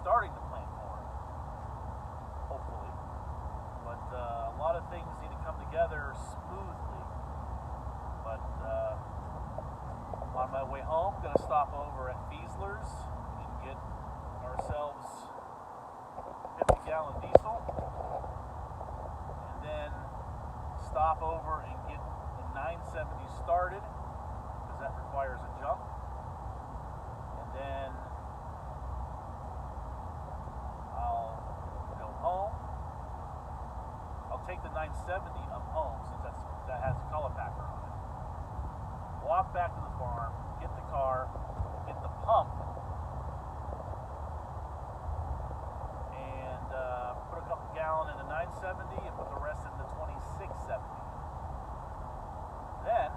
starting to plant more, hopefully. But a lot of things need to come together smoothly. But on my way home, I'm going to stop over at Fiesler's and get ourselves 50-gallon diesel, and then stop over and get the 970 started, because that requires a jump. And then I'll go home. I'll take the 970 up home, since that has a color packer on it. Walk back to the farm, get the car, get the pump, and put a couple gallon in the 970 and put the rest in the 2670. Then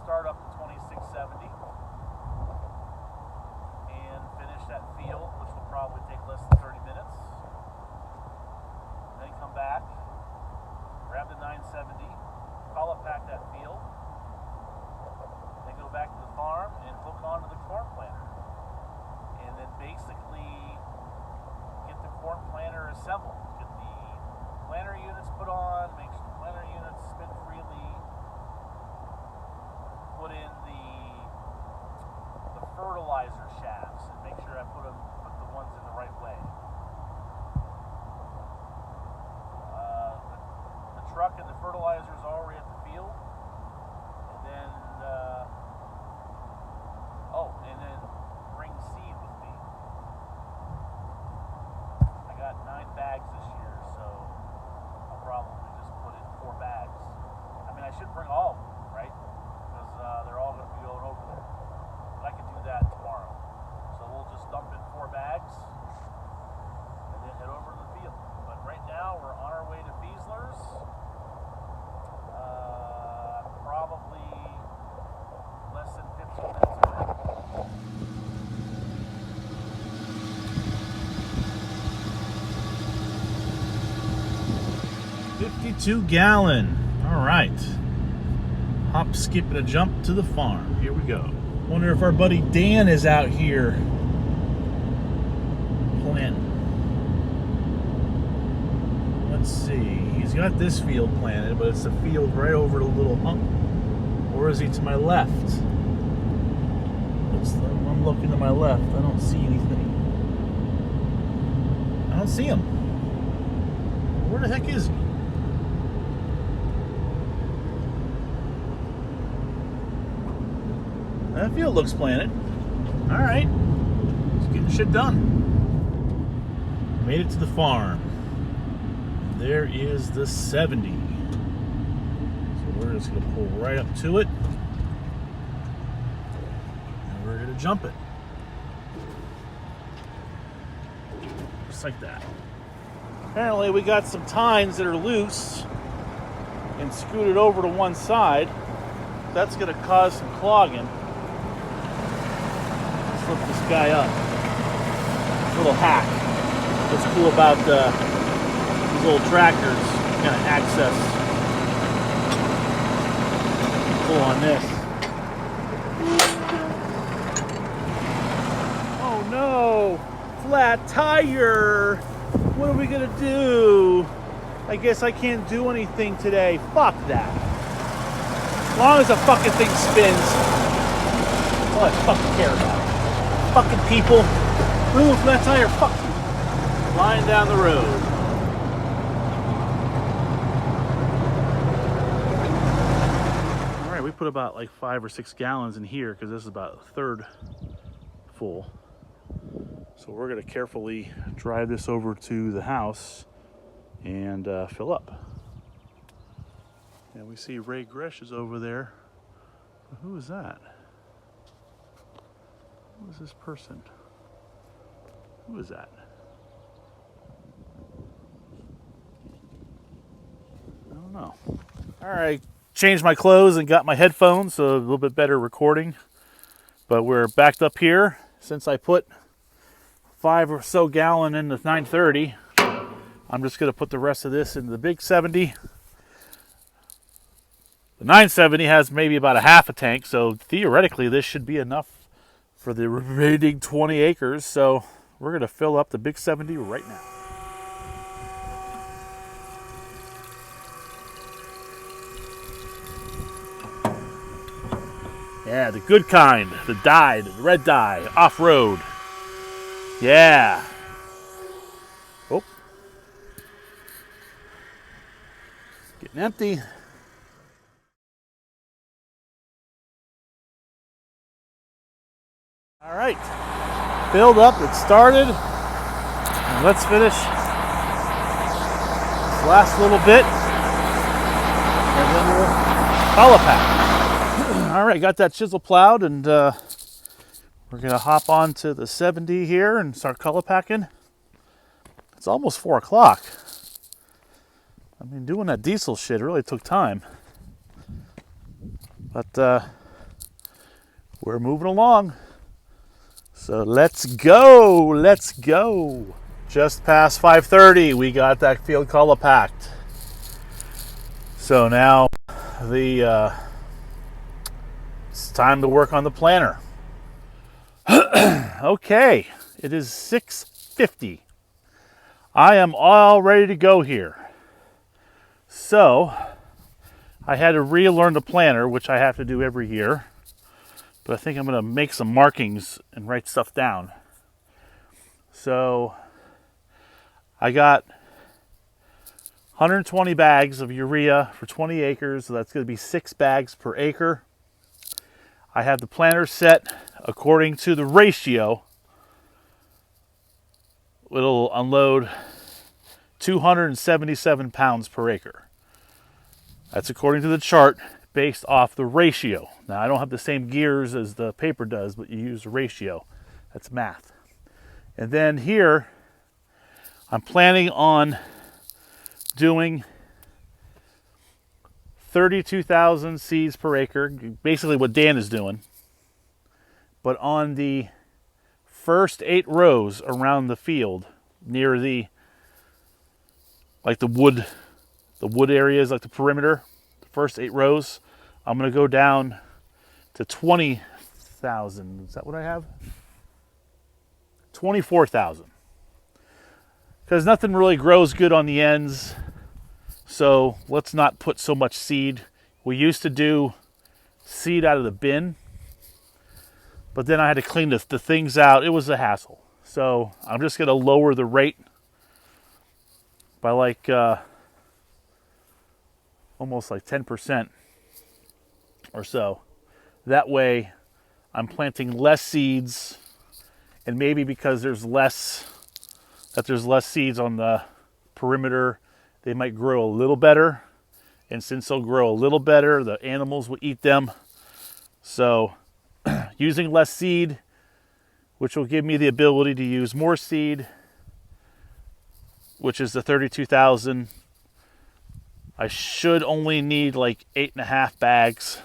start up the 2670 and finish that field, which will probably take less than 30 minutes. Then come back, grab the 970, color pack that field, then go back to the farm and hook onto the corn planter. And then basically get the corn planter assembled. Get the planter units put on, make sure the planter units spin freely, put in the fertilizer shafts and make sure I put the ones in the right way. The truck and the fertilizer is already at the field. And then bring seed with me. I got 9 bags this year, so I'll probably just put in 4 bags. I mean, I should bring all of them, right? Because they're all going to be going over there. But I can do that tomorrow. So we'll just dump in 4 bags and then head over to the field. But right now we're on our way to Fiesler's. Probably less than 15 minutes away. 52-gallon. All right. Hop, skip, and a jump to the farm. Here we go. Wonder if our buddy Dan is out here planting. Let's see. He's got this field planted, but it's a field right over the little hump. Or is he to my left? I'm looking to my left. I don't see anything. I don't see him. Where the heck is he? That field looks planted. All right. Just getting shit done. Made it to the farm. There is the 70. So we're just going to pull right up to it. And we're going to jump it. Just like that. Apparently we got some tines that are loose and scooted over to one side. That's going to cause some clogging. Let's lift this guy up. Little hack. What's cool about these old tractors, kind of access. Pull on this. Oh no! Flat tire! What are we gonna do? I guess I can't do anything today. Fuck that. As long as the fucking thing spins, all I fucking care about. Fucking people. Ooh, flat tire, fuck you. Flying down the road. Alright, we put about like 5 or 6 gallons in here because this is about a third full. So we're going to carefully drive this over to the house and fill up. And we see Ray Gresh is over there. Who is that? Who is this person? Who is that? I don't know. All right, changed my clothes and got my headphones, so a little bit better recording. But we're backed up here. Since I put 5 or so gallon in the 930, I'm just going to put the rest of this in the big 70. The 970 has maybe about a half a tank, so theoretically this should be enough for the remaining 20 acres. So we're going to fill up the big 70 right now. Yeah, the good kind, the dye, the red dye, off-road. Yeah. Oh. Getting empty. All right. Filled up, it started. And let's finish this last little bit. And then we'll color pack. All right, got that chisel plowed, and we're gonna hop on to the 70 here and start color packing. It's almost 4 o'clock. I mean, doing that diesel shit really took time. But we're moving along. So let's go, let's go. Just past 5:30, we got that field color packed. So now it's time to work on the planter. Okay, it is 6:50. I am all ready to go here. So I had to relearn the planter, which I have to do every year. But I think I'm going to make some markings and write stuff down. So I got 120 bags of urea for 20 acres. So that's going to be 6 bags per acre. I have the planter set according to the ratio. It'll unload 277 pounds per acre. That's according to the chart based off the ratio. Now, I don't have the same gears as the paper does, but you use the ratio. That's math. And then here, I'm planning on doing 32,000 seeds per acre, basically what Dan is doing. But on the first 8 rows around the field, near the wood areas, like the perimeter, the first 8 rows, I'm going to go down to 20,000. Is that what I have? 24,000. Because nothing really grows good on the ends. So let's not put so much seed. We used to do seed out of the bin, but then I had to clean the things out. It was a hassle. So I'm just going to lower the rate by almost like 10% or so. That way I'm planting less seeds, and maybe because there's less seeds on the perimeter, they might grow a little better. And since they'll grow a little better, the animals will eat them. So using less seed, which will give me the ability to use more seed, which is the 32,000. I should only need like 8.5 bags.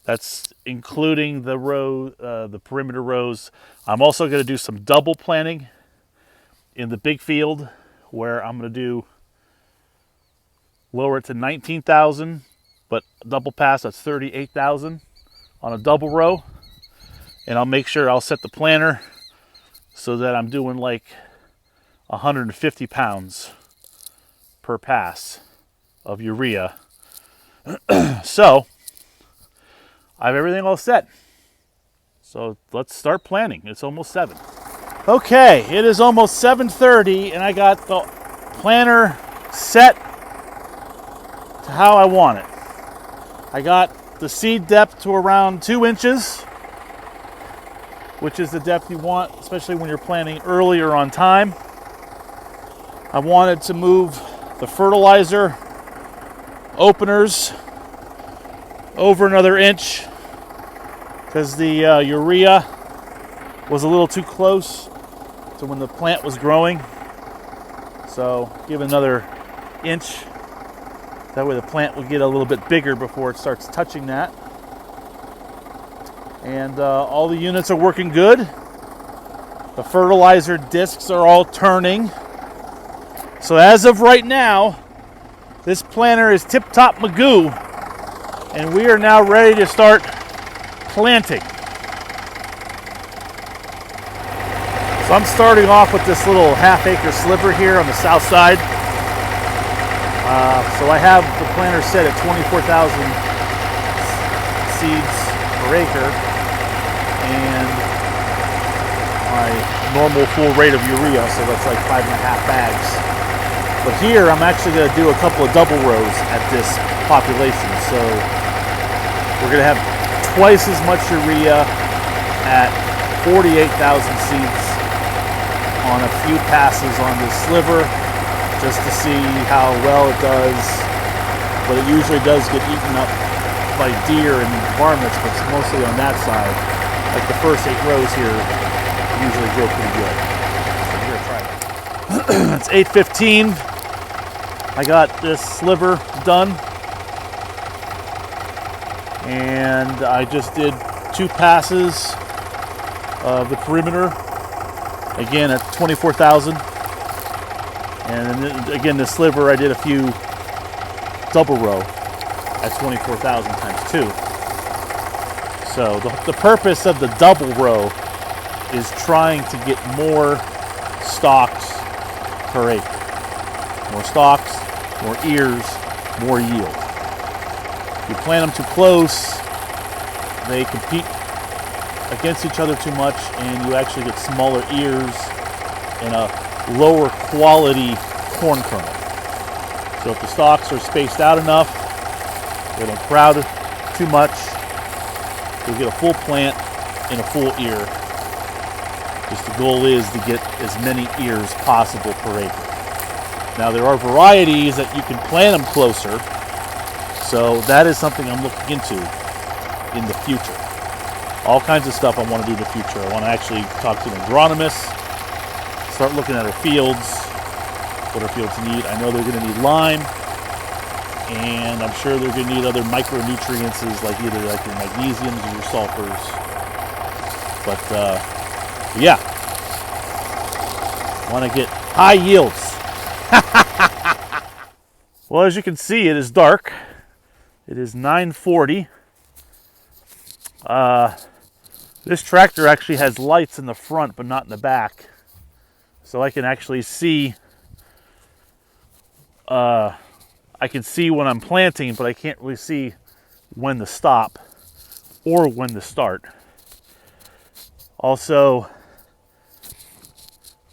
That's including the perimeter rows. I'm also going to do some double planting in the big field, where I'm going to lower it to 19,000, but double pass, that's 38,000 on a double row. And I'll make sure I'll set the planter so that I'm doing like 150 pounds per pass of urea. So I have everything all set. So let's start planting. It's almost 7. Okay, it is almost 7:30, and I got the planter set to how I want it. I got the seed depth to around 2 inches, which is the depth you want, especially when you're planting earlier on time. I wanted to move the fertilizer openers over another inch because the urea was a little too close to when the plant was growing. So give another inch. That way the plant will get a little bit bigger before it starts touching that. And all the units are working good. The fertilizer discs are all turning. So as of right now, this planter is tip-top magoo, and we are now ready to start planting. So I'm starting off with this little half-acre sliver here on the south side. So I have the planter set at 24,000 seeds per acre, and my normal full rate of urea, so that's like 5.5 bags. But here I'm actually going to do a couple of double rows at this population. So we're going to have twice as much urea at 48,000 seeds on a few passes on this sliver, just to see how well it does. But it usually does get eaten up by deer and varmints, but it's mostly on that side. Like the first 8 rows here usually grow pretty good. So we're gonna try that. It's 8:15. I got this sliver done, and I just did 2 passes of the perimeter, again at 24,000. And then, again, the sliver, I did a few double row at 24,000 times 2. So the purpose of the double row is trying to get more stalks per acre. More stalks, more ears, more yield. If you plant them too close, they compete against each other too much, and you actually get smaller ears and a lower quality corn kernel. So if the stalks are spaced out enough, they don't crowd too much, you'll get a full plant and a full ear. Just the goal is to get as many ears possible per acre. Now there are varieties that you can plant them closer, so that is something I'm looking into in the future. All kinds of stuff I want to do in the future. I want to actually talk to an agronomist, start looking at our fields, what our fields need. I know they're going to need lime, and I'm sure they're going to need other micronutrients, like either like your magnesiums or your sulfurs. But yeah, I want to get high yields. Well, as you can see, it is dark. It is 9:40. This tractor actually has lights in the front, but not in the back. So I can actually see, I can see when I'm planting, but I can't really see when to stop or when to start. Also,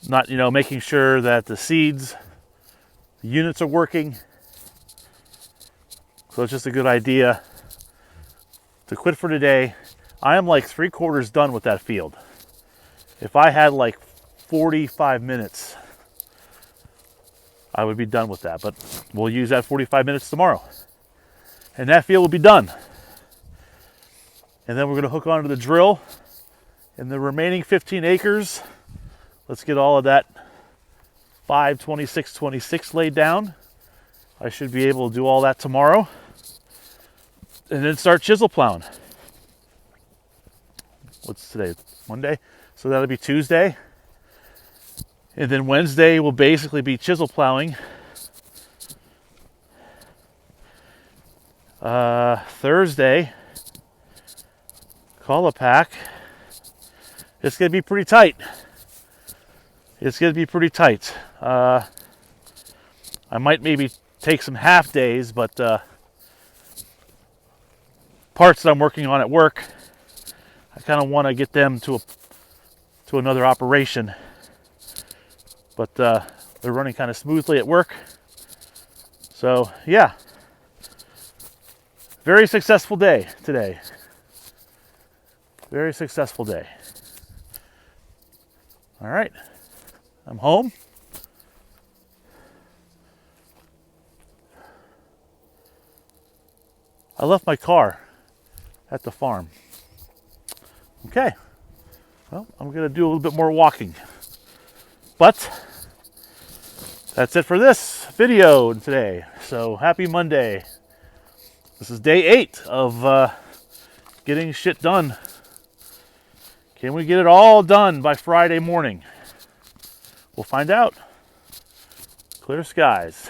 not, making sure that the seeds, the units are working. So it's just a good idea to quit for today. I am like 3/4 done with that field. If I had like 45 minutes, I would be done with that, but we'll use that 45 minutes tomorrow, and that field will be done. And then we're going to hook onto the drill, and the remaining 15 acres, let's get all of that 5/26/26 laid down. I should be able to do all that tomorrow, and then start chisel plowing. What's today? Monday? So that'll be Tuesday. And then Wednesday will basically be chisel plowing. Thursday, call a pack. It's going to be pretty tight. It's going to be pretty tight. I might maybe take some half days, but parts that I'm working on at work, I kind of want to get them to another operation, but they're running kind of smoothly at work. So yeah, very successful day today. Very successful day. All right, I'm home. I left my car at the farm. Okay, well, I'm going to do a little bit more walking. But that's it for this video today. So happy Monday. This is day 8 of getting shit done. Can we get it all done by Friday morning? We'll find out. Clear skies.